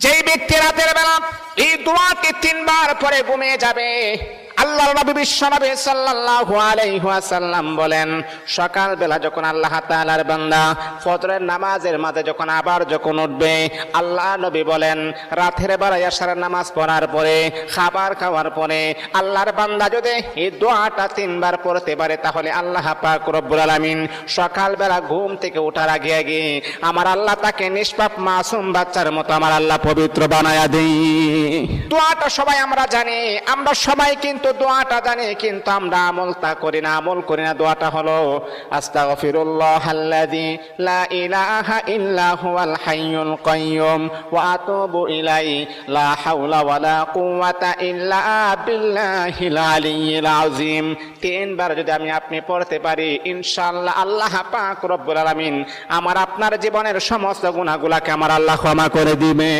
যেই ব্যক্তি রাতের বেলা এই দোয়াটি 3 বার পরে ঘুমিয়ে যাবে, আল্লাহর নবী বিশ্বনবী সাল্লাল্লাহু আলাইহি ওয়াসাল্লাম বলেন, সকাল বেলা যখন আল্লাহ তাআলার বান্দা ফজরের নামাজের মাঝে যখন উঠবে, আল্লাহ নবী বলেন রাতের বেলা এশারের নামাজ পড়ার পরে, খাবার খাওয়ার পরে আল্লাহর বান্দা যদি এই দোয়াটা 3 বার পড়তে পারে, তাহলে আল্লাহ পাক রব্বুল আলামিন সকাল বেলা ঘুম থেকে ওঠার আগে আগে আমার আল্লাহ তাকে নিষ্পাপ মাসুম বাচ্চার মতো আমার আল্লাহ পবিত্র বানায়া দেই। দোয়াটা সবাই আমরা জানি, আমরা সবাই কিন্তু দোয়াটা জানি, কিন্তু আমরা আমল করি না। দোয়াটা হলো আস্তাগফিরুল্লাহাল্লাযী লা ইলাহা ইল্লা হুয়াল হাইয়ুল কাইয়্যুম ওয়া আতুবু ইলাইহি লা হাওলা ওয়ালা কুওয়াতা ইল্লা বিল্লাহিল আলিয়্যিল আযীম। 3 বার যদি আপনি পড়তে পারি, ইনশাআল্লাহ আল্লাহ পাক রব্বুল আলামিন আমার আপনার জীবনের সমস্ত গুনাহগুলোকে আমার আল্লাহ ক্ষমা করে দিবে।